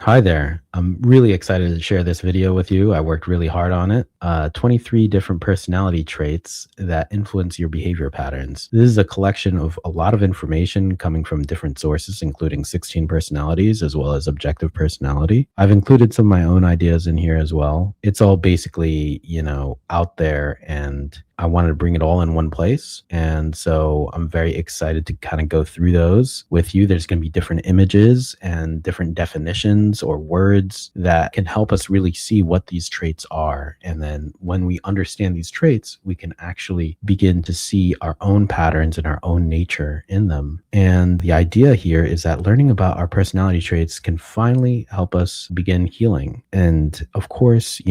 Hi there. I'm really excited to share this video with you. I worked really hard on it. 23 different personality traits that influence your behavior patterns. This is a collection of a lot of information coming from different sources, including 16 personalities as well as objective personality. I've included some of my own ideas in here as well. It's all basically, out there, and I wanted to bring it all in one place. And so I'm very excited to kind of go through those with you. There's going to be different images and different definitions or words that can help us really see what these traits are. And then when we understand these traits, we can actually begin to see our own patterns and our own nature in them. And the idea here is that learning about our personality traits can finally help us begin healing. And of course,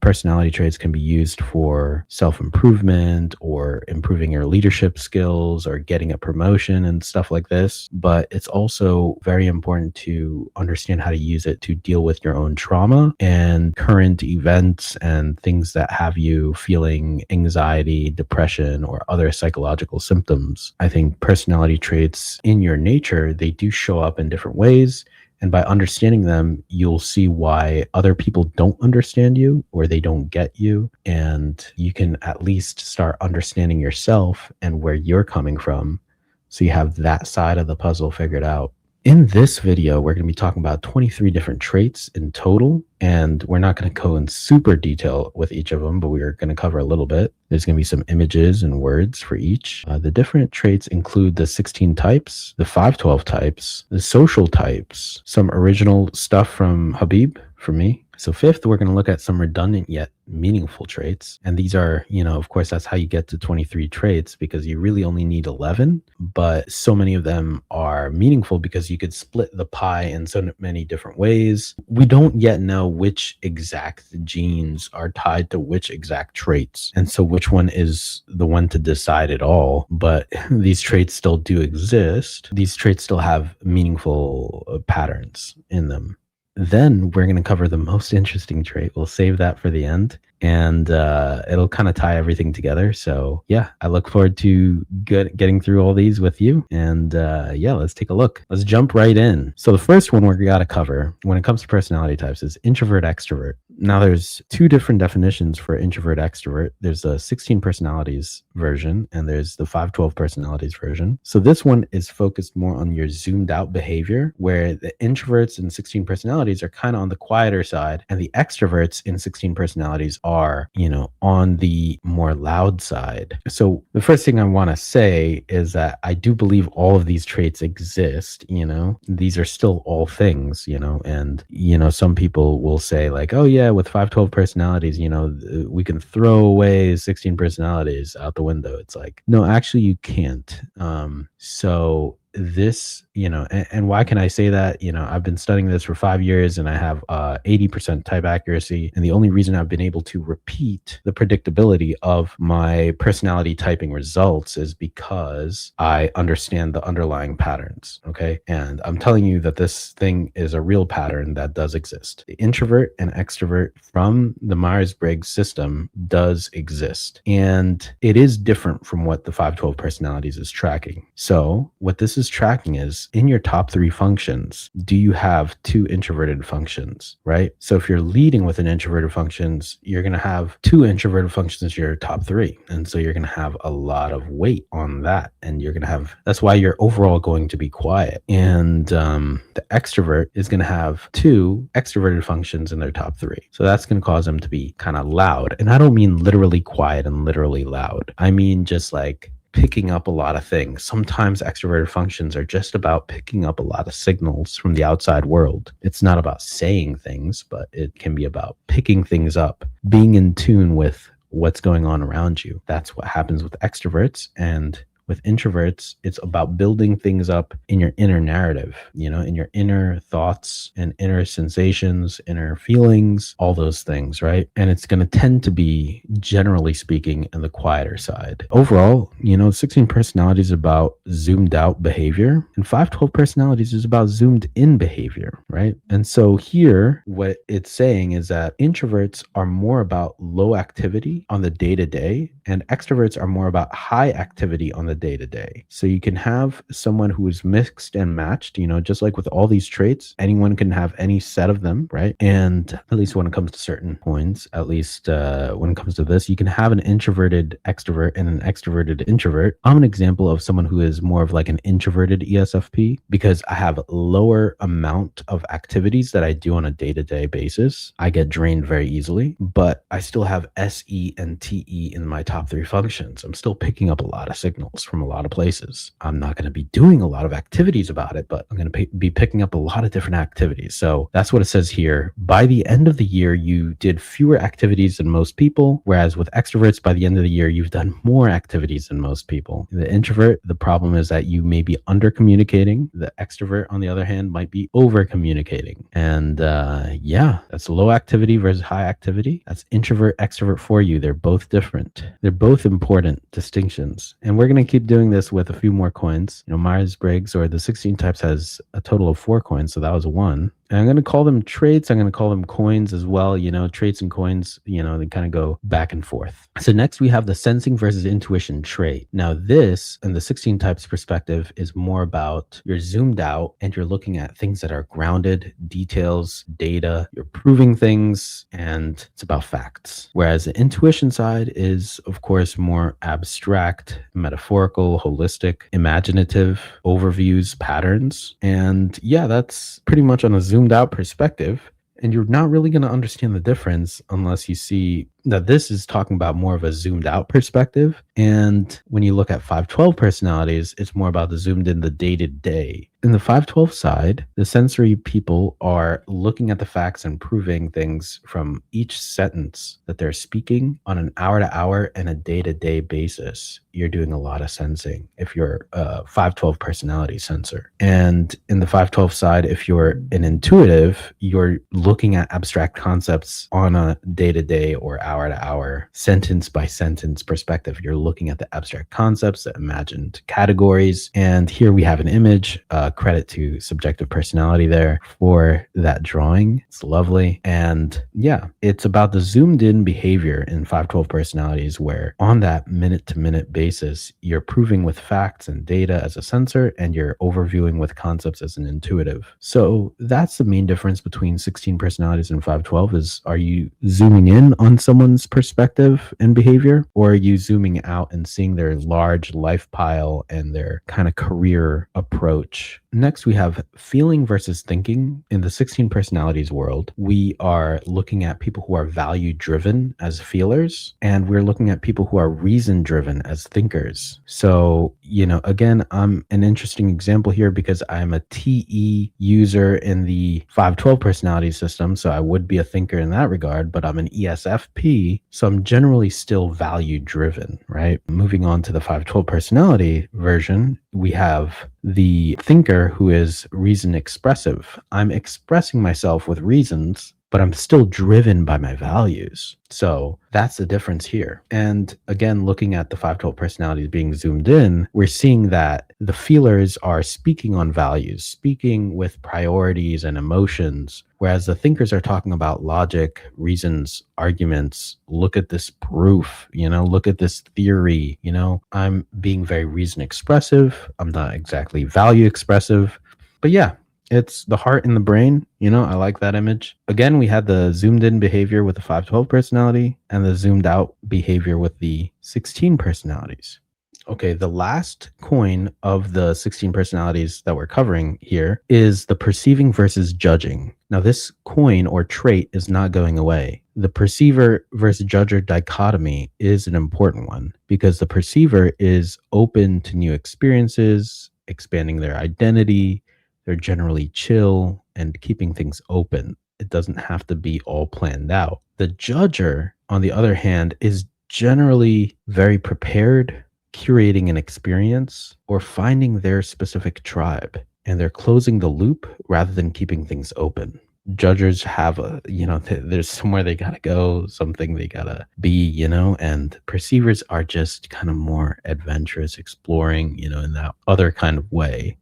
personality traits can be used for self-improvement or improving your leadership skills or getting a promotion and stuff like this. But it's also very important to understand how to use it to deal with your own trauma and current events and things that have you feeling anxiety, depression, or other psychological symptoms. I think personality traits in your nature, they do show up in different ways. And by understanding them, you'll see why other people don't understand you or they don't get you. And you can at least start understanding yourself and where you're coming from. So you have that side of the puzzle figured out. In this video, we're going to be talking about 23 different traits in total, and we're not going to go in super detail with each of them, but we're going to cover a little bit. There's going to be some images and words for each. The different traits include the 16 types, the 512 types, the social types, some original stuff from Habib for me. So fifth, we're going to look at some redundant yet meaningful traits. And these are, of course, that's how you get to 23 traits, because you really only need 11, but so many of them are meaningful because you could split the pie in so many different ways. We don't yet know which exact genes are tied to which exact traits. And so which one is the one to decide it all. But these traits still do exist. These traits still have meaningful patterns in them. Then we're going to cover the most interesting trait. We'll save that for the end, and it'll kind of tie everything together. So yeah, I look forward to getting through all these with you. And let's take a look. Let's jump right in. So the first one we got to cover when it comes to personality types is introvert, extrovert. Now there's two different definitions for introvert, extrovert. There's the 16 personalities version and there's the 512 personalities version. So this one is focused more on your zoomed out behavior, where the introverts in 16 personalities are kind of on the quieter side, and the extroverts in 16 personalities are, on the more loud side. So the first thing I want to say is that I do believe all of these traits exist. These are still all things, and, some people will say like, oh yeah, with 512 personalities, we can throw away 16 personalities out the window. It's like, no, actually you can't. So this, and why can I say that? I've been studying this for 5 years and I have 80% type accuracy. And the only reason I've been able to repeat the predictability of my personality typing results is because I understand the underlying patterns. Okay. And I'm telling you that this thing is a real pattern that does exist. The introvert and extrovert from the Myers-Briggs system does exist. And it is different from what the 512 personalities is tracking. So what this is tracking is, in your top 3 functions, do you have 2 introverted functions, right? So if you're leading with an introverted functions, you're going to have 2 introverted functions as your top 3. And so you're going to have a lot of weight on that. And that's why you're overall going to be quiet. And the extrovert is going to have 2 extroverted functions in their top 3. So that's going to cause them to be kind of loud. And I don't mean literally quiet and literally loud. I mean just like picking up a lot of things. Sometimes extroverted functions are just about picking up a lot of signals from the outside world. It's not about saying things, but it can be about picking things up, being in tune with what's going on around you. That's what happens with extroverts. And with introverts, it's about building things up in your inner narrative, in your inner thoughts and inner sensations, inner feelings, all those things, right? And it's going to tend to be, generally speaking, in the quieter side. Overall, 16 personalities is about zoomed out behavior, and 512 personalities is about zoomed in behavior, right? And so here, what it's saying is that introverts are more about low activity on the day-to-day, and extroverts are more about high activity on the day-to-day. So you can have someone who is mixed and matched, just like with all these traits, anyone can have any set of them, right? And at least when it comes to certain points, at least when it comes to this, you can have an introverted extrovert and an extroverted introvert. I'm an example of someone who is more of like an introverted ESFP because I have lower amount of activities that I do on a day-to-day basis. I get drained very easily, but I still have SE and TE in my top 3 functions. I'm still picking up a lot of signals from a lot of places. I'm not going to be doing a lot of activities about it, but I'm going to be picking up a lot of different activities. So that's what it says here. By the end of the year, you did fewer activities than most people, whereas with extroverts, by the end of the year, you've done more activities than most people. The introvert, the problem is that you may be under communicating. The extrovert, on the other hand, might be over communicating. And yeah, that's low activity versus high activity. That's introvert, extrovert for you. They're both different. They're both important distinctions. And we're going to keep doing this with a few more coins. Myers-Briggs, or the 16 types, has a total of 4 coins. So that was 1. And I'm going to call them traits. I'm going to call them coins as well. Traits and coins, they kind of go back and forth. So next we have the sensing versus intuition trait. Now this, in the 16 types perspective, is more about you're zoomed out and you're looking at things that are grounded, details, data, you're proving things, and it's about facts. Whereas the intuition side is, of course, more abstract, metaphorical, holistic, imaginative, overviews, patterns. And yeah, that's pretty much on a zoomed out perspective. And you're not really going to understand the difference unless you see that this is talking about more of a zoomed out perspective. And when you look at 512 personalities, it's more about the zoomed in, the day-to-day. In the 512 side, the sensory people are looking at the facts and proving things from each sentence that they're speaking on an hour-to-hour and a day-to-day basis. You're doing a lot of sensing if you're a 512 personality sensor. And in the 512 side, if you're an intuitive, you're looking at abstract concepts on a day-to-day or hour-to-hour, sentence-by-sentence perspective. You're looking at the abstract concepts, the imagined categories. And here we have an image. Credit to subjective personality there for that drawing. It's lovely. And yeah, it's about the zoomed in behavior in 512 personalities, where on that minute-to-minute basis, you're proving with facts and data as a sensor, and you're overviewing with concepts as an intuitive. So that's the main difference between 16 personalities and 512 is, are you zooming in on someone's perspective and behavior, or are you zooming out and seeing their large life pile and their kind of career approach? Next, we have feeling versus thinking. In the 16 personalities world, we are looking at people who are value driven as feelers, and we're looking at people who are reason driven as thinkers. So, again, I'm an interesting example here because I'm a TE user in the 512 personality system. So I would be a thinker in that regard, but I'm an ESFP. So I'm generally still value driven, right? Moving on to the 512 personality version, we have the thinker who is reason expressive. I'm expressing myself with reasons, but I'm still driven by my values. So that's the difference here. And again, looking at the 512 personalities being zoomed in, we're seeing that the feelers are speaking on values, speaking with priorities and emotions, whereas the thinkers are talking about logic, reasons, arguments. Look at this proof, look at this theory. I'm being very reason expressive. I'm not exactly value expressive, but yeah. It's the heart and the brain. I like that image. Again, we had the zoomed in behavior with the 512 personality and the zoomed out behavior with the 16 personalities. Okay, the last coin of the 16 personalities that we're covering here is the perceiving versus judging. Now, this coin or trait is not going away. The perceiver versus judger dichotomy is an important one because the perceiver is open to new experiences, expanding their identity. They're generally chill and keeping things open. It doesn't have to be all planned out. The judger, on the other hand, is generally very prepared, curating an experience or finding their specific tribe, and they're closing the loop rather than keeping things open. Judgers have there's somewhere they gotta go, something they gotta be, and perceivers are just kind of more adventurous, exploring, in that other kind of way.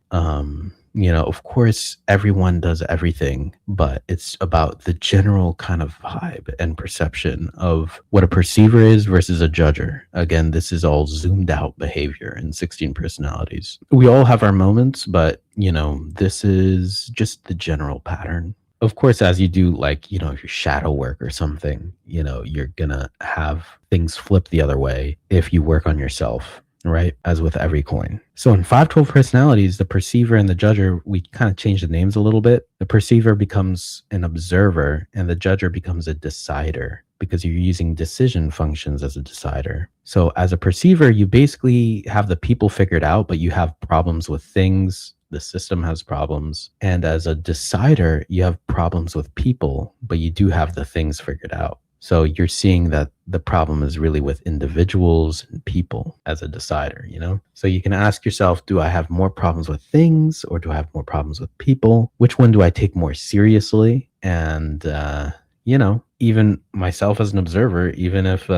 Of course, everyone does everything, but it's about the general kind of vibe and perception of what a perceiver is versus a judger. Again, this is all zoomed out behavior in 16 personalities. We all have our moments, but, this is just the general pattern. Of course, as you do, like, your shadow work or something, you're gonna have things flip the other way if you work on yourself, right? As with every coin. So in 512 personalities, the perceiver and the judger, we kind of change the names a little bit. The perceiver becomes an observer and the judger becomes a decider because you're using decision functions as a decider. So as a perceiver, you basically have the people figured out, but you have problems with things. The system has problems. And as a decider, you have problems with people, but you do have the things figured out. So you're seeing that the problem is really with individuals and people as a decider, So you can ask yourself, do I have more problems with things or do I have more problems with people? Which one do I take more seriously? And, even myself as an observer, even if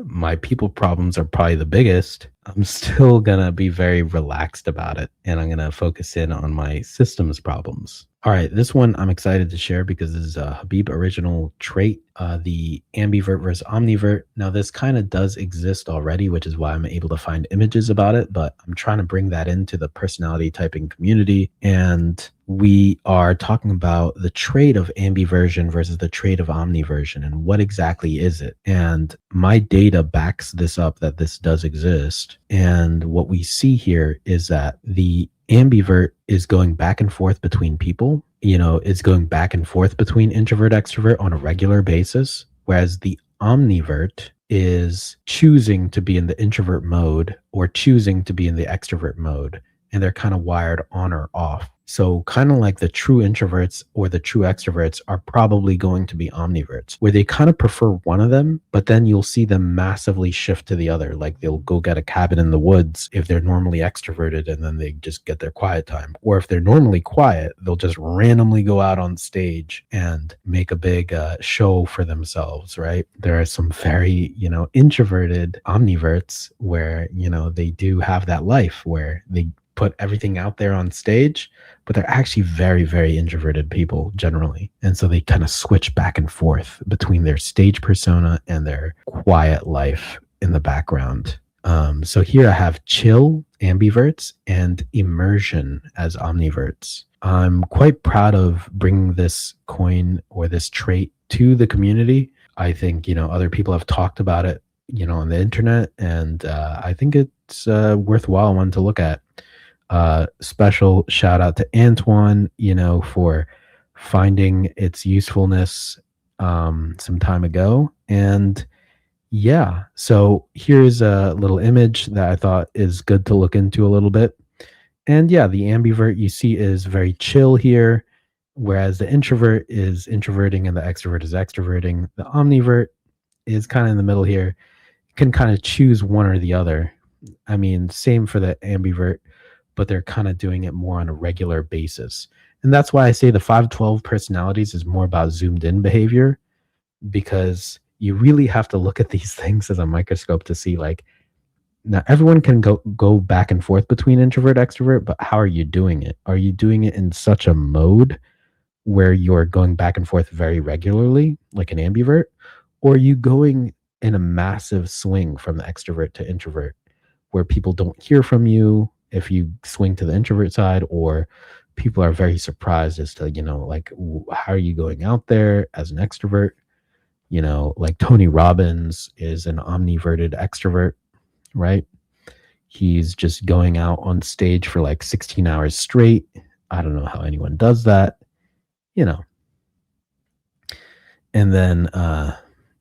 my people problems are probably the biggest, I'm still going to be very relaxed about it. And I'm going to focus in on my systems problems. All right, this one I'm excited to share because this is a Habib original trait, the Ambivert versus Omnivert. Now, this kind of does exist already, which is why I'm able to find images about it, but I'm trying to bring that into the personality typing community. And we are talking about the trait of ambiversion versus the trait of omniversion and what exactly is it. And my data backs this up that this does exist. And what we see here is that the ambivert is going back and forth between people, it's going back and forth between introvert, extrovert on a regular basis, whereas the omnivert is choosing to be in the introvert mode or choosing to be in the extrovert mode. And they're kind of wired on or off. So kind of like the true introverts or the true extroverts are probably going to be omniverts, where they kind of prefer one of them, but then you'll see them massively shift to the other. Like they'll go get a cabin in the woods if they're normally extroverted and then they just get their quiet time. Or if they're normally quiet, they'll just randomly go out on stage and make a big show for themselves, right? There are some very, introverted omniverts where, they do have that life where they put everything out there on stage, but they're actually very, very introverted people generally. And so they kind of switch back and forth between their stage persona and their quiet life in the background. So here I have chill ambiverts and immersion as omniverts. I'm quite proud of bringing this coin or this trait to the community. I think, other people have talked about it, on the internet, and I think it's a worthwhile one to look at. Special shout out to Antoine, for finding its usefulness some time ago. And yeah, so here's a little image that I thought is good to look into a little bit. And yeah, the ambivert you see is very chill here, whereas the introvert is introverting and the extrovert is extroverting. The omnivert is kind of in the middle here. You can kind of choose one or the other. I mean, same for the ambivert, but they're kind of doing it more on a regular basis. And that's why I say the 512 personalities is more about zoomed in behavior, because you really have to look at these things as a microscope to see, like, now everyone can go back and forth between introvert, extrovert, but how are you doing it? Are you doing it in such a mode where you're going back and forth very regularly, like an ambivert? Or are you going in a massive swing from the extrovert to introvert, where people don't hear from you if you swing to the introvert side, or people are very surprised as to, like, how are you going out there as an extrovert? Like Tony Robbins is an omniverted extrovert, right? He's just going out on stage for like 16 hours straight. I don't know how anyone does that, And then,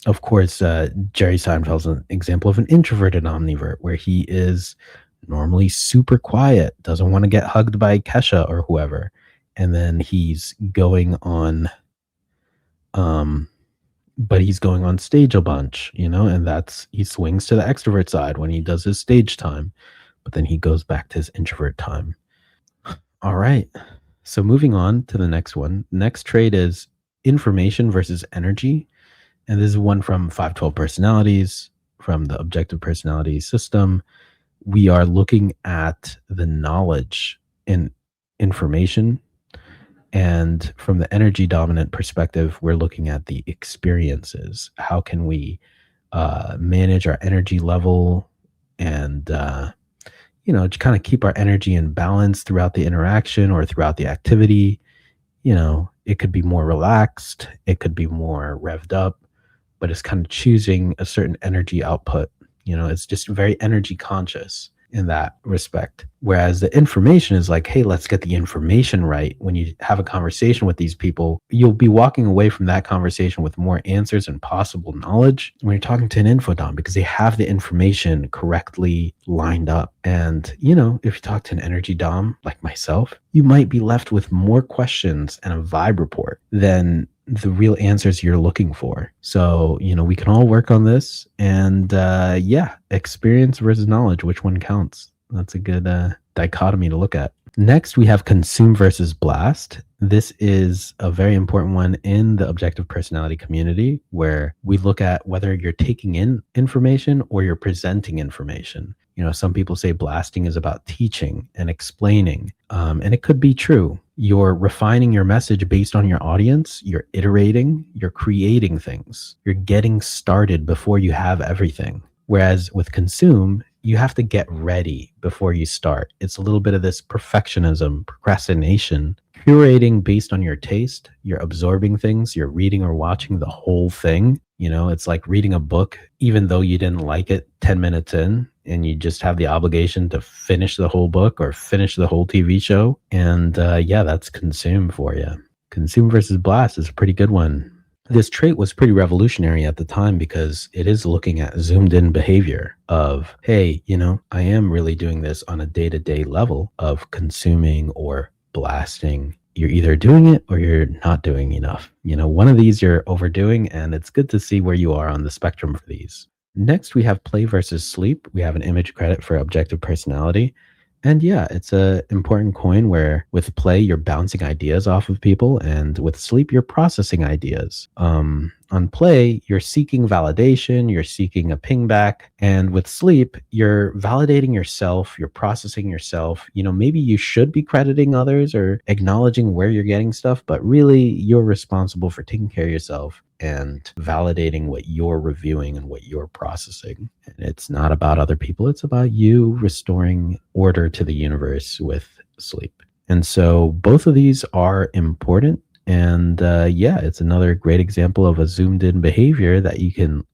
of course, Jerry Seinfeld's an example of an introverted omnivert, where he is normally super quiet, doesn't want to get hugged by Kesha or whoever. And then he's going on, but he's going on stage a bunch, and he swings to the extrovert side when he does his stage time, but then he goes back to his introvert time. All right. So moving on to the next one. Next trait is information versus energy. And this is one from 512 personalities, from the objective personality system. We are looking at the knowledge and information. And from the energy dominant perspective, we're looking at the experiences. How can we manage our energy level and, to kind of keep our energy in balance throughout the interaction or throughout the activity? It could be more relaxed, it could be more revved up, but it's kind of choosing a certain energy output. It's just very energy conscious in that respect. Whereas the information is like, hey, let's get the information right. When you have a conversation with these people, you'll be walking away from that conversation with more answers and possible knowledge when you're talking to an infodom, because they have the information correctly lined up. And, if you talk to an energy dom like myself, you might be left with more questions and a vibe report than the real answers you're looking for. So, we can all work on this. And experience versus knowledge, which one counts? That's a good dichotomy to look at. Next, we have consume versus blast. This is a very important one in the objective personality community, where we look at whether you're taking in information or you're presenting information. Some people say blasting is about teaching and explaining, and it could be true. You're refining your message based on your audience, you're iterating, you're creating things, you're getting started before you have everything. Whereas with consume, you have to get ready before you start. It's a little bit of this perfectionism, procrastination, curating based on your taste. You're absorbing things, you're reading or watching the whole thing. It's like reading a book, even though you didn't like it 10 minutes in, and you just have the obligation to finish the whole book or finish the whole TV show. And that's consume for you. Consume versus blast is a pretty good one. This trait was pretty revolutionary at the time because it is looking at zoomed in behavior of, hey, I am really doing this on a day-to-day level of consuming or blasting. You're either doing it or you're not doing enough. One of these you're overdoing, and it's good to see where you are on the spectrum for these. Next, we have play versus sleep. We have an image credit for objective personality. And it's a important coin where with play, you're bouncing ideas off of people, and with sleep, you're processing ideas. On play, you're seeking validation, you're seeking a ping back. And with sleep, you're validating yourself, you're processing yourself. Maybe you should be crediting others or acknowledging where you're getting stuff, but really you're responsible for taking care of yourself and validating what you're reviewing and what you're processing. And it's not about other people. It's about you restoring order to the universe with sleep. And so both of these are important. And it's another great example of a zoomed in behavior that you can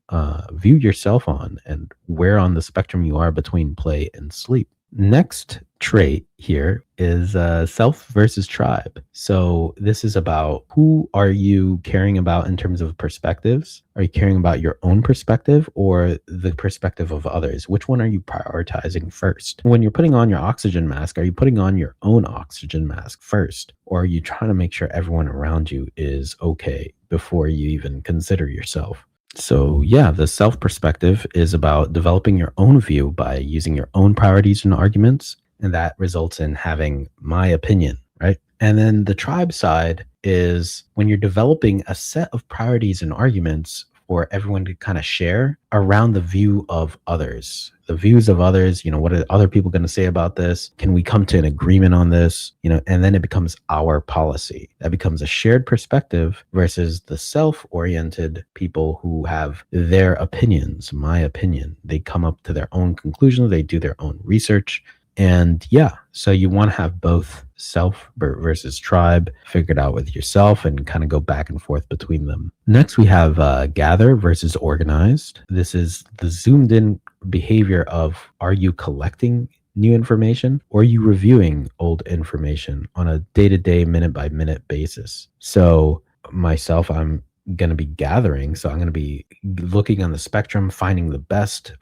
view yourself on and where on the spectrum you are between play and sleep. Next trait here is self versus tribe. So this is about who are you caring about in terms of perspectives? Are you caring about your own perspective or the perspective of others? Which one are you prioritizing first? When you're putting on your oxygen mask, are you putting on your own oxygen mask first? Or are you trying to make sure everyone around you is okay before you even consider yourself? So the self perspective is about developing your own view by using your own priorities and arguments. And that results in having my opinion, right? And then the tribe side is when you're developing a set of priorities and arguments for everyone to kind of share around the view of others, the views of others. What are other people going to say about this? Can we come to an agreement on this? And then it becomes our policy. That becomes a shared perspective versus the self-oriented people who have their opinions, my opinion. They come up to their own conclusions. They do their own research. And so you want to have both self versus tribe figured out with yourself and kind of go back and forth between them. Next, we have gather versus organized. This is the zoomed in behavior of, are you collecting new information or are you reviewing old information on a day-to-day, minute-by-minute basis? So myself, I'm going to be gathering. So I'm going to be looking on the spectrum, finding the best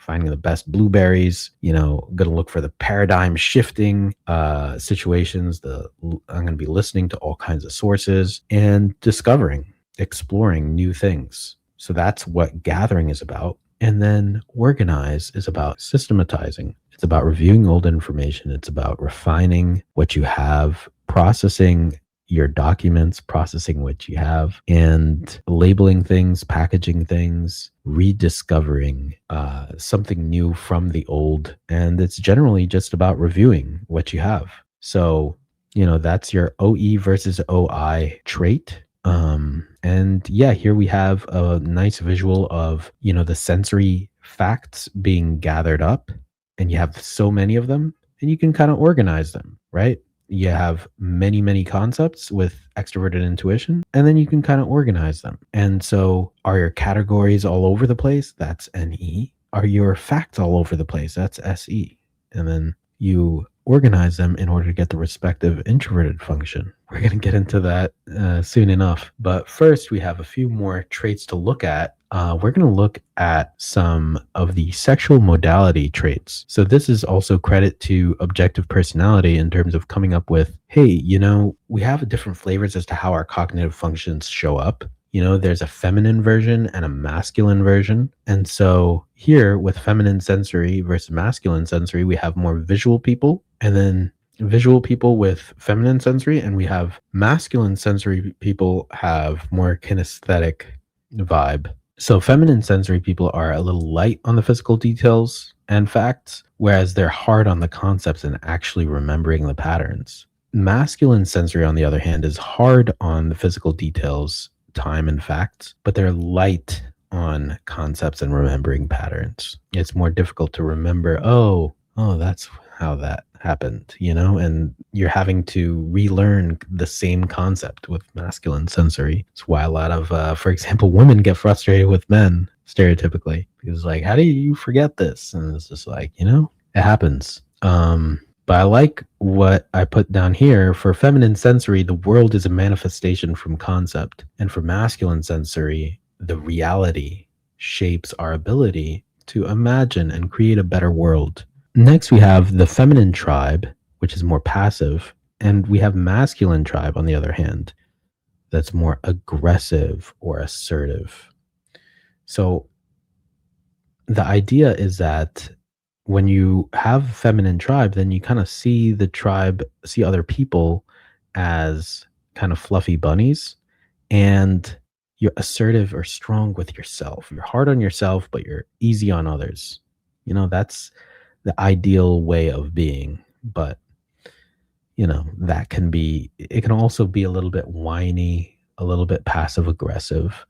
blueberries, going to look for the paradigm shifting situations. I'm going to be listening to all kinds of sources and exploring new things. So that's what gathering is about. And then organize is about systematizing. It's about reviewing old information. It's about refining what you have, processing your documents, processing what you have, and labeling things, packaging things, rediscovering something new from the old. And it's generally just about reviewing what you have. So That's your OE versus OI trait. And yeah, here we have a nice visual of, the sensory facts being gathered up, and you have so many of them, and you can kind of organize them, right? You have many, many concepts with extroverted intuition, and then you can kind of organize them. And so, are your categories all over the place? That's NE. Are your facts all over the place? That's SE. And then you organize them in order to get the respective introverted function. We're going to get into that soon enough. But first, we have a few more traits to look at. We're going to look at some of the sexual modality traits. So this is also credit to objective personality in terms of coming up with, hey, we have different flavors as to how our cognitive functions show up. There's a feminine version and a masculine version. And so here with feminine sensory versus masculine sensory, we have more visual people, and then visual people with feminine sensory, and we have masculine sensory people have more kinesthetic vibe. So feminine sensory people are a little light on the physical details and facts, whereas they're hard on the concepts and actually remembering the patterns. Masculine sensory, on the other hand, is hard on the physical details, time, and facts, but they're light on concepts and remembering patterns. It's more difficult to remember, oh, that's how that happened, and you're having to relearn the same concept with masculine sensory. It's why a lot of, for example, women get frustrated with men stereotypically, because like, how do you forget this? And it's just like, it happens. But I like what I put down here. For feminine sensory, the world is a manifestation from concept. And for masculine sensory, the reality shapes our ability to imagine and create a better world. Next, we have the feminine tribe, which is more passive. And we have masculine tribe, on the other hand, that's more aggressive or assertive. So the idea is that when you have feminine tribe, then you kind of see the tribe, see other people as kind of fluffy bunnies, and you're assertive or strong with yourself. You're hard on yourself, but you're easy on others. That's the ideal way of being. But, it can also be a little bit whiny, a little bit passive aggressive.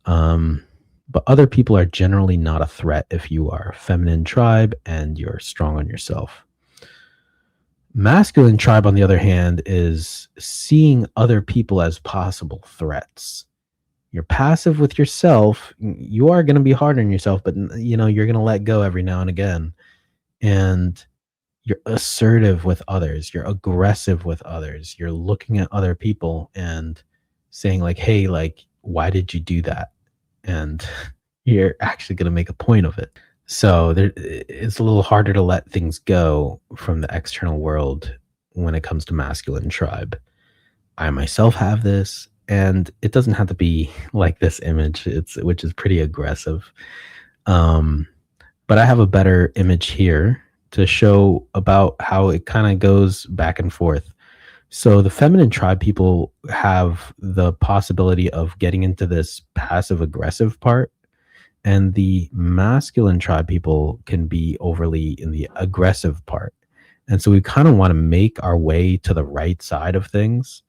But other people are generally not a threat if you are feminine tribe and you're strong on yourself. Masculine tribe, on the other hand, is seeing other people as possible threats. You're passive with yourself. You are going to be hard on yourself, but you're going to let go every now and again. And you're assertive with others. You're aggressive with others. You're looking at other people and saying like, hey, like, why did you do that? And you're actually going to make a point of it. So it's a little harder to let things go from the external world when it comes to masculine tribe. I myself have this, and it doesn't have to be like this image, which is pretty aggressive. But I have a better image here to show about how it kind of goes back and forth. So the feminine tribe people have the possibility of getting into this passive aggressive part, and the masculine tribe people can be overly in the aggressive part. And so we kind of want to make our way to the right side of things.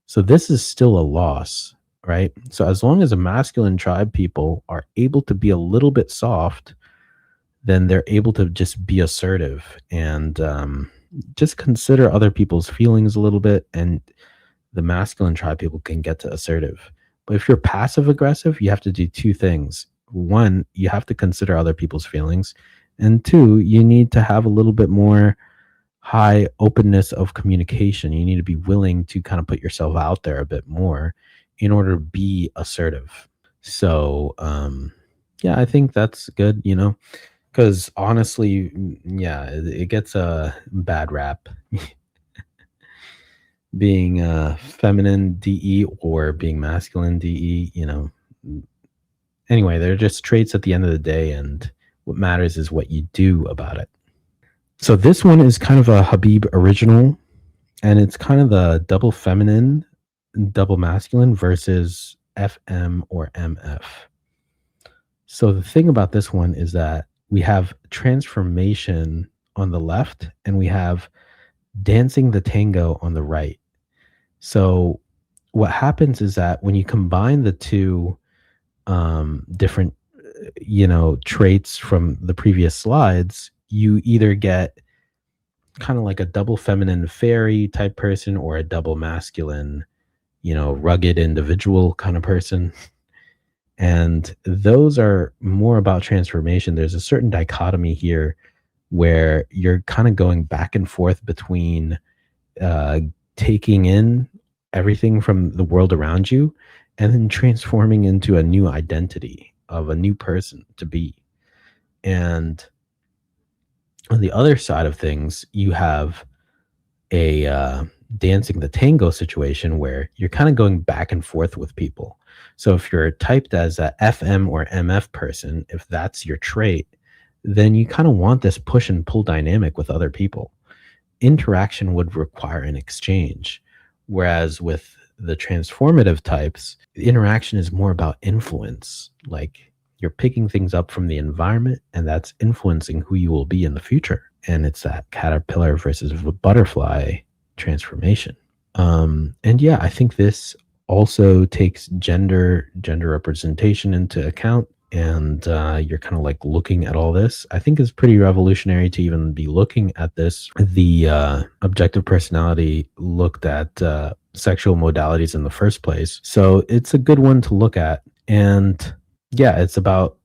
So this is still a loss, right? So as long as the masculine tribe people are able to be a little bit soft, then they're able to just be assertive and just consider other people's feelings a little bit, and the masculine tribe people can get to assertive. But if you're passive aggressive, you have to do two things. One, you have to consider other people's feelings, and two, you need to have a little bit more high openness of communication. You need to be willing to kind of put yourself out there a bit more in order to be assertive. So yeah, I think that's good, because honestly, yeah, it gets a bad rap being feminine DE or being masculine DE, Anyway, they're just traits at the end of the day, and what matters is what you do about it. So this one is kind of a Habib original, and it's kind of the double feminine, double masculine versus FM or MF. So the thing about this one is that we have transformation on the left, and we have dancing the tango on the right. So what happens is that when you combine the two different, traits from the previous slides, you either get kind of like a double feminine fairy type person or a double masculine, rugged individual kind of person. And those are more about transformation. There's a certain dichotomy here where you're kind of going back and forth between uh, taking in everything from the world around you and then transforming into a new identity of a new person to be. And on the other side of things, you have a dancing the tango situation where you're kind of going back and forth with people. So if you're typed as a FM or MF person, if that's your trait, then you kind of want this push and pull dynamic with other people. Interaction would require an exchange. Whereas with the transformative types, the interaction is more about influence. Like you're picking things up from the environment, and that's influencing who you will be in the future. And it's that caterpillar versus butterfly transformation. And yeah, I think this also takes gender representation into account. And you're kind of like looking at all this. I think it's pretty revolutionary to even be looking at this. The objective personality looked at sexual modalities in the first place. So it's a good one to look at. And yeah, it's about,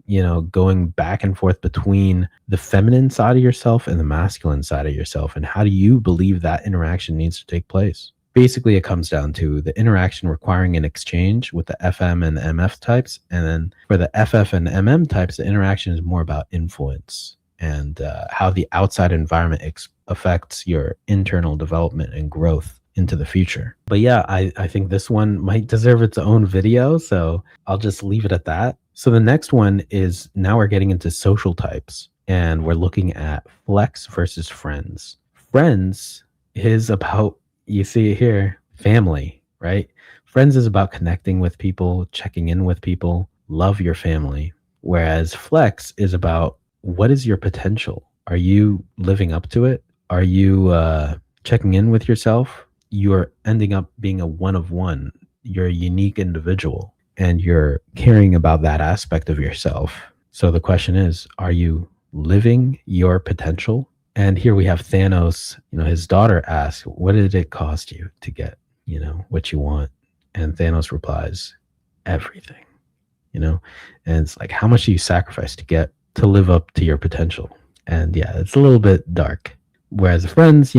going back and forth between the feminine side of yourself and the masculine side of yourself. And how do you believe that interaction needs to take place? Basically, it comes down to the interaction requiring an exchange with the FM and the MF types. And then for the FF and MM types, the interaction is more about influence and how the outside environment affects your internal development and growth into the future. But yeah, I think this one might deserve its own video, so I'll just leave it at that. So the next one is, now we're getting into social types, and we're looking at flex versus friends. Friends is about, you see it here, family, right? Friends is about connecting with people, checking in with people, love your family. Whereas flex is about, what is your potential? Are you living up to it? Are you checking in with yourself? You're ending up being a one of one. You're a unique individual, and you're caring about that aspect of yourself. So the question is, are you living your potential? And here we have Thanos, his daughter asks, what did it cost you to get, what you want? And Thanos replies, everything, and it's like, how much do you sacrifice to live up to your potential? And yeah, it's a little bit dark. Whereas friends,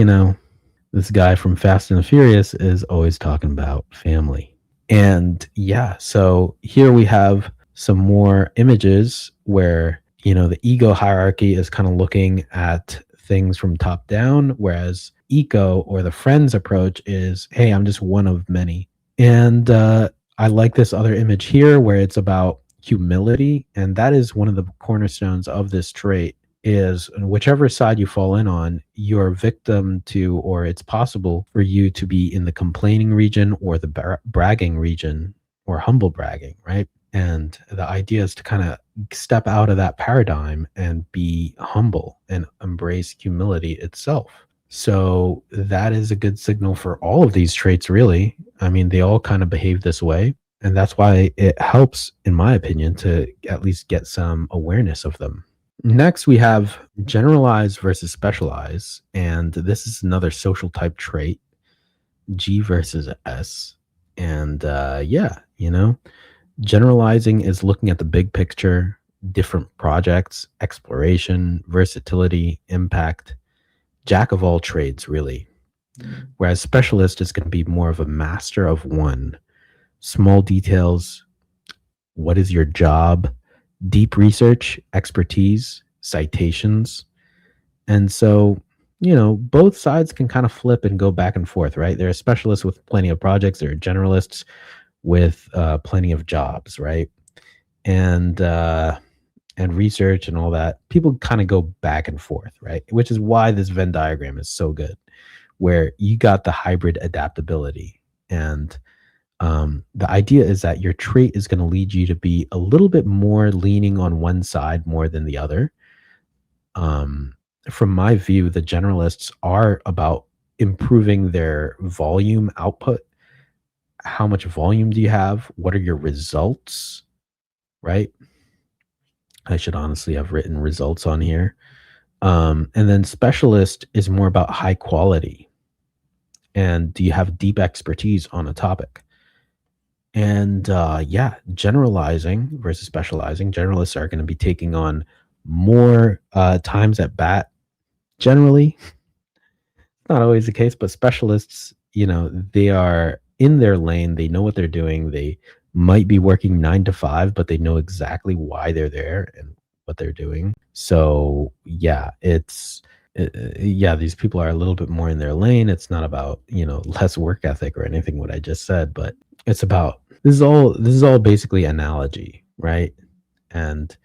this guy from Fast and the Furious is always talking about family. And yeah, so here we have some more images where, the ego hierarchy is kind of looking at things from top down, whereas eco or the friends approach is, hey, I'm just one of many. And I like this other image here where it's about humility. And that is one of the cornerstones of this trait, is whichever side you fall in on, you're victim to, or it's possible for you to be in the complaining region or the bragging region, or humble bragging, right? And the idea is to kind of step out of that paradigm and be humble and embrace humility itself. So that is a good signal for all of these traits, really. I mean, they all kind of behave this way. And that's why it helps, in my opinion, to at least get some awareness of them. Next, we have generalize versus specialize. And this is another social type trait, G versus S. And generalizing is looking at the big picture, different projects, exploration, versatility, impact, jack of all trades, really. Whereas specialist is going to be more of a master of one. Small details, what is your job, deep research, expertise, citations. And so, both sides can kind of flip and go back and forth, right? There are specialists with plenty of projects. There are generalists with plenty of jobs, right? And research and all that. People kind of go back and forth, right? Which is why this Venn diagram is so good, where you got the hybrid adaptability. And the idea is that your trait is going to lead you to be a little bit more leaning on one side more than the other. From my view, the generalists are about improving their volume output. How much volume do you have? What are your results, right? I should honestly have written results on here. And then specialist is more about high quality. And do you have deep expertise on a topic? And yeah, generalizing versus specializing. Generalists are going to be taking on more times at bat. Generally, not always the case, but specialists, they are in their lane. They know what they're doing. They might be working 9 to 5, but they know exactly why they're there and what they're doing. So yeah, yeah, these people are a little bit more in their lane. It's not about, less work ethic or anything what I just said, but it's about this is all basically analogy, right? And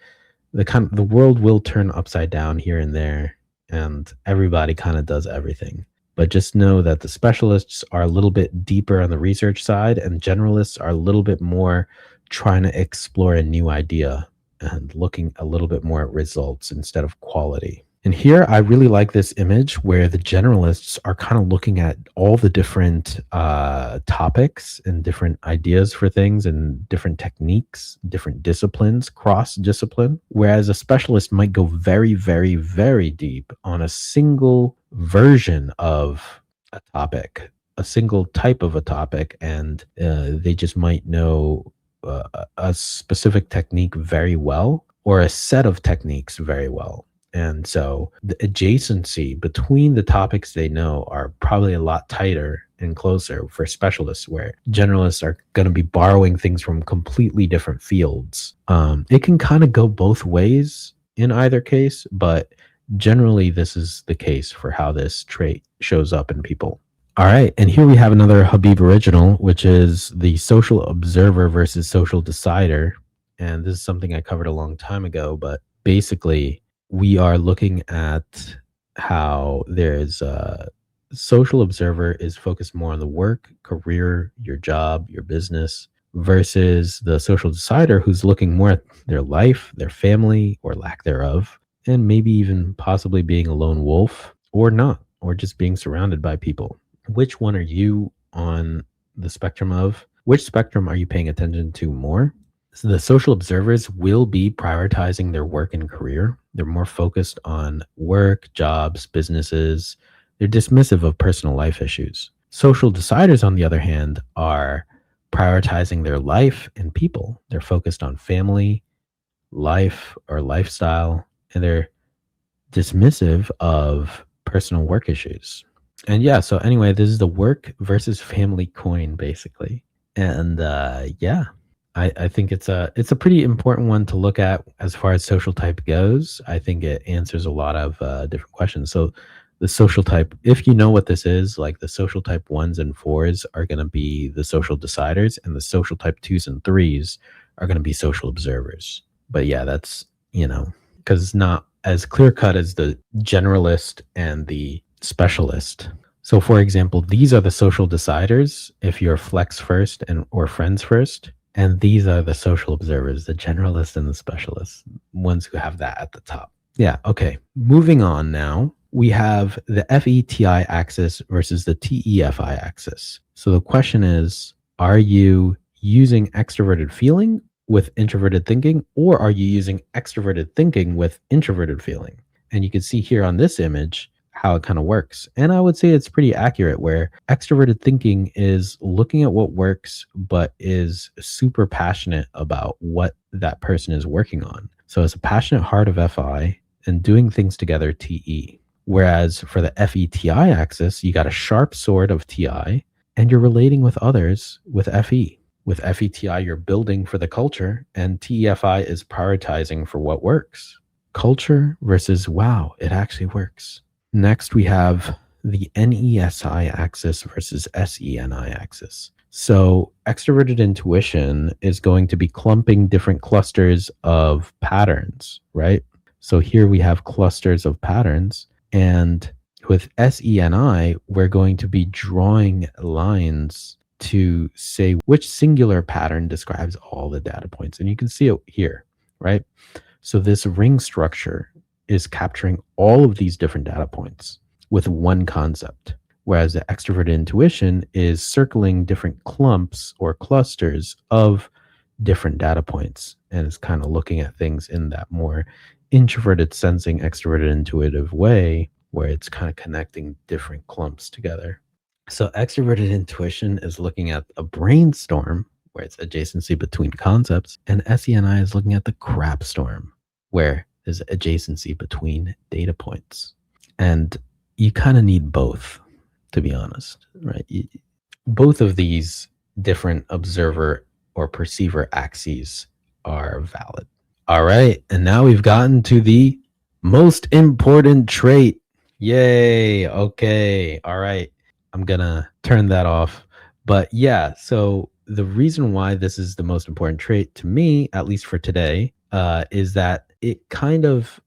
the world will turn upside down here and there, and everybody kind of does everything. But just know that the specialists are a little bit deeper on the research side, and generalists are a little bit more trying to explore a new idea and looking a little bit more at results instead of quality. And here I really like this image where the generalists are kind of looking at all the different topics and different ideas for things and different techniques, different disciplines, cross discipline, whereas a specialist might go very, very, very deep on a single version of a topic, a single type of a topic, and they just might know a specific technique very well or a set of techniques very well. And so the adjacency between the topics they know are probably a lot tighter and closer for specialists, where generalists are going to be borrowing things from completely different fields. It can kind of go both ways in either case, but generally this is the case for how this trait shows up in people. All right, and here we have another Habib original, which is the social observer versus social decider. And this is something I covered a long time ago, but basically we are looking at how there's a social observer is focused more on the work, career, your job, your business, versus the social decider who's looking more at their life, their family, or lack thereof, and maybe even possibly being a lone wolf or not, or just being surrounded by people. Which one are you on the spectrum of? Which spectrum are you paying attention to more? So the social observers will be prioritizing their work and career. They're more focused on work, jobs, businesses. They're dismissive of personal life issues. Social deciders, on the other hand, are prioritizing their life and people. They're focused on family, life, or lifestyle, and they're dismissive of personal work issues. And yeah, so anyway, this is the work versus family coin, basically. And yeah. I think it's a pretty important one to look at as far as social type goes. I think it answers a lot of different questions. So the social type, if you know what this is, like the social type 1s and 4s are going to be the social deciders, and the social type 2s and 3s are going to be social observers. But yeah, that's, because it's not as clear cut as the generalist and the specialist. So for example, these are the social deciders if you're flex first or friends first. And these are the social observers, the generalists and the specialists, ones who have that at the top. Yeah, okay. Moving on now, we have the FETI axis versus the TEFI axis. So the question is, are you using extroverted feeling with introverted thinking, or are you using extroverted thinking with introverted feeling? And you can see here on this image how it kind of works. And I would say it's pretty accurate, where extroverted thinking is looking at what works, but is super passionate about what that person is working on. So it's a passionate heart of FI and doing things together, TE. Whereas for the FETI axis, you got a sharp sword of TI and you're relating with others with FE. With FETI, you're building for the culture, and TEFI is prioritizing for what works. Culture versus, wow, it actually works. Next, we have the NESI axis versus SENI axis. So extroverted intuition is going to be clumping different clusters of patterns, right? So here we have clusters of patterns. And with SENI, we're going to be drawing lines to say which singular pattern describes all the data points. And you can see it here, right? So this ring structure is capturing all of these different data points with one concept. whereas the extroverted intuition is circling different clumps or clusters of different data points, and it's kind of looking at things in that more introverted sensing, extroverted intuitive way, where it's kind of connecting different clumps together. So extroverted intuition is looking at a brainstorm where it's adjacency between concepts, and SENI is looking at the crap storm where there's adjacency between data points. And you kind of need both, to be honest, right? Both of these different observer or perceiver axes are valid. All right. And now we've gotten to the most important trait. Yay. Okay. All right. I'm going to turn that off. But yeah, so the reason why this is the most important trait to me, at least for today, is that it kind of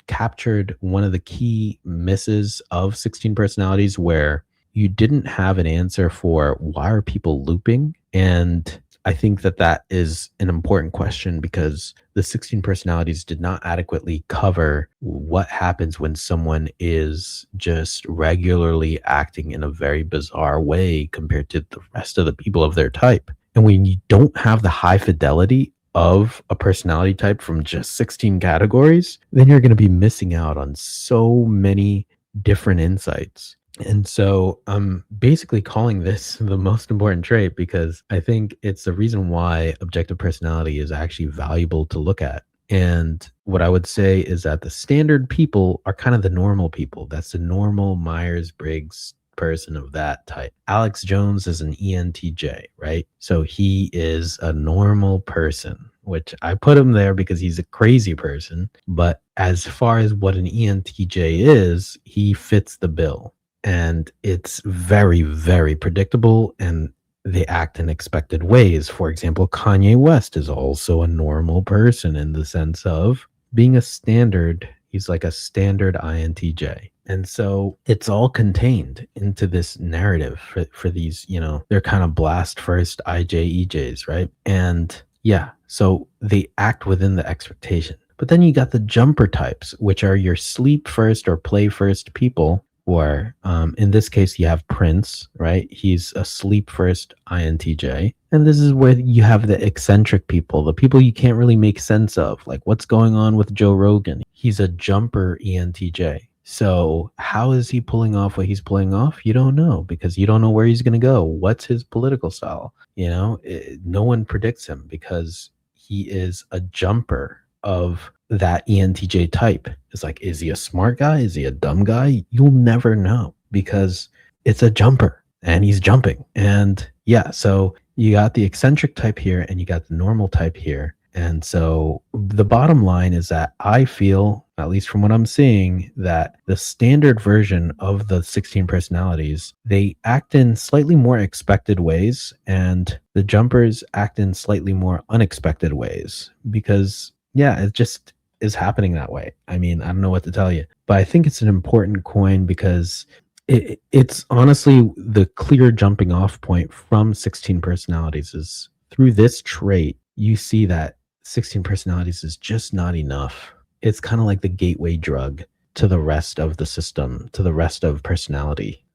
captured one of the key misses of 16 personalities, where you didn't have an answer for why are people looping. And I think that that is an important question, because the 16 personalities did not adequately cover what happens when someone is just regularly acting in a very bizarre way compared to the rest of the people of their type. And when you don't have the high fidelity of a personality type from just 16 categories, then you're going to be missing out on so many different insights. And so I'm basically calling this the most important trait because I think it's the reason why objective personality is actually valuable to look at. And what I would say is that the standard people are kind of the normal people. That's the normal Myers-Briggs person of that type. Alex Jones is an ENTJ, right? So he is a normal person, which I put him there because he's a crazy person. But as far as what an ENTJ is, he fits the bill. And it's very, very predictable, and they act in expected ways. For example, Kanye West is also a normal person in the sense of being a standard. He's like a standard INTJ. And so it's all contained into this narrative for these, they're kind of blast first IJEJs, right? And yeah, so they act within the expectation. But then you got the jumper types, which are your sleep first or play first people. Or in this case, you have Prince, right? He's a sleep first INTJ. And this is where you have the eccentric people, the people you can't really make sense of, like what's going on with Joe Rogan. He's a jumper ENTJ. So how is he pulling off what he's pulling off? You don't know, because you don't know where he's going to go. What's his political style? No one predicts him because he is a jumper of that ENTJ type. It's like, is he a smart guy? Is he a dumb guy? You'll never know because it's a jumper and he's jumping. And yeah, so you got the eccentric type here and you got the normal type here. And so the bottom line is that I feel, at least from what I'm seeing, that the standard version of the 16 personalities, they act in slightly more expected ways, and the jumpers act in slightly more unexpected ways because, yeah, it just is happening that way. I mean, I don't know what to tell you, but I think it's an important coin because it's honestly the clear jumping off point from 16 personalities is through this trait. You see that 16 personalities is just not enough. It's kind of like the gateway drug to the rest of the system, to the rest of personality.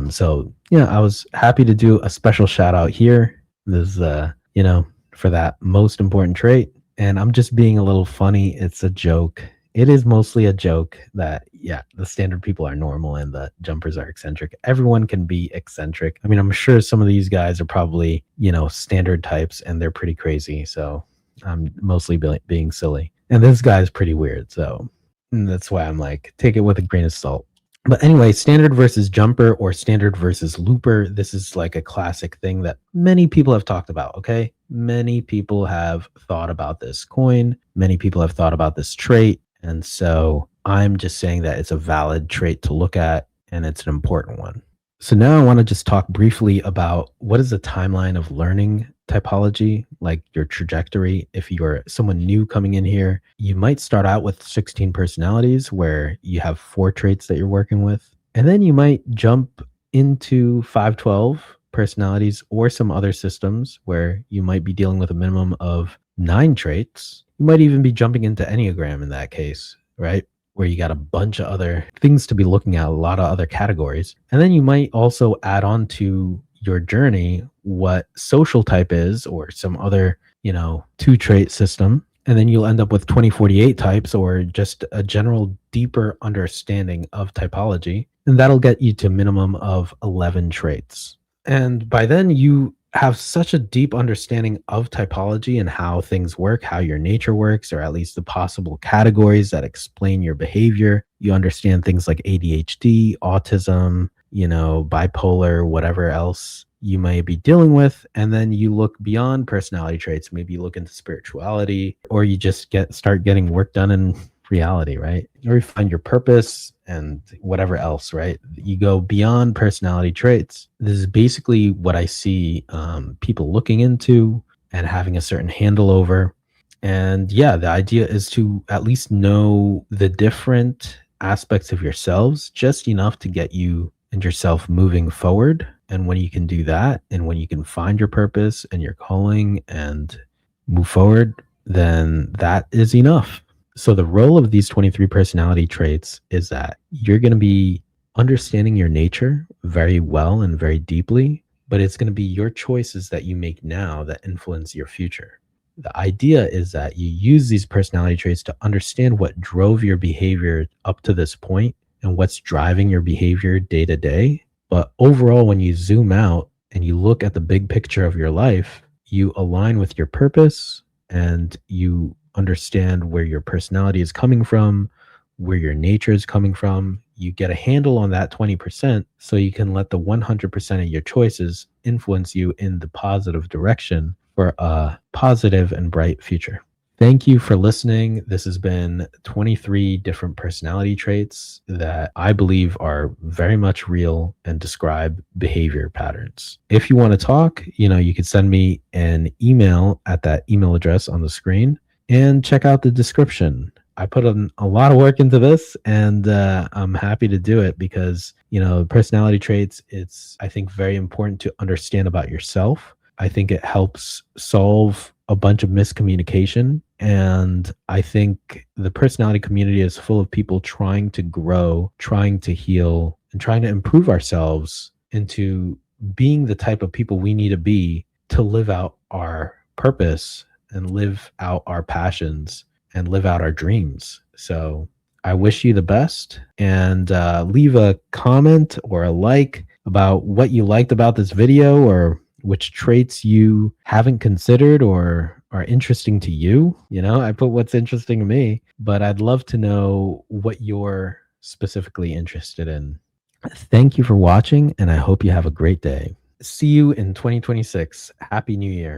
So yeah, I was happy to do a special shout out here. This for that most important trait. And I'm just being a little funny. It's a joke. It is mostly a joke that, yeah, the standard people are normal and the jumpers are eccentric. Everyone can be eccentric. I mean, I'm sure some of these guys are probably, standard types and they're pretty crazy. So I'm mostly being silly. And this guy's pretty weird. So that's why I'm like, take it with a grain of salt. But anyway, standard versus jumper or standard versus looper. This is like a classic thing that many people have talked about, okay? Many people have thought about this coin. Many people have thought about this trait. And so I'm just saying that it's a valid trait to look at and it's an important one. So now I want to just talk briefly about what is the timeline of learning typology, like your trajectory. If you're someone new coming in here, you might start out with 16 personalities where you have 4 traits that you're working with. And then you might jump into 512 personalities or some other systems where you might be dealing with a minimum of 9 traits. You might even be jumping into Enneagram in that case, right? where you got a bunch of other things to be looking at, a lot of other categories. And then you might also add on to your journey what social type is or some other, two trait system. And then you'll end up with 2048 types or just a general deeper understanding of typology. And that'll get you to a minimum of 11 traits. And by then you have such a deep understanding of typology and how things work, how your nature works, or at least the possible categories that explain your behavior. You understand things like ADHD, autism, bipolar, whatever else you may be dealing with. And then you look beyond personality traits. Maybe you look into spirituality, or you just start getting work done in reality, right? Or you find your purpose and whatever else, right? You go beyond personality traits. This is basically what I see people looking into and having a certain handle over. And yeah, the idea is to at least know the different aspects of yourselves just enough to get you and yourself moving forward. And when you can do that, and when you can find your purpose and your calling and move forward, then that is enough. So the role of these 23 personality traits is that you're going to be understanding your nature very well and very deeply, but it's going to be your choices that you make now that influence your future. The idea is that you use these personality traits to understand what drove your behavior up to this point and what's driving your behavior day to day. But overall, when you zoom out and you look at the big picture of your life, you align with your purpose and you understand where your personality is coming from, where your nature is coming from. You get a handle on that 20% so you can let the 100% of your choices influence you in the positive direction for a positive and bright future. Thank you for listening. This has been 23 different personality traits that I believe are very much real and describe behavior patterns. If you want to talk, you could send me an email at that email address on the screen and check out the description. I put a lot of work into this, and I'm happy to do it because, personality traits, it's, I think, very important to understand about yourself. I think it helps solve a bunch of miscommunication. And I think the personality community is full of people trying to grow, trying to heal, and trying to improve ourselves into being the type of people we need to be to live out our purpose and live out our passions and live out our dreams. So I wish you the best, and leave a comment or a like about what you liked about this video or which traits you haven't considered or are interesting to you. I put what's interesting to me, but I'd love to know what you're specifically interested in. Thank you for watching, and I hope you have a great day. See you in 2026. Happy New Year.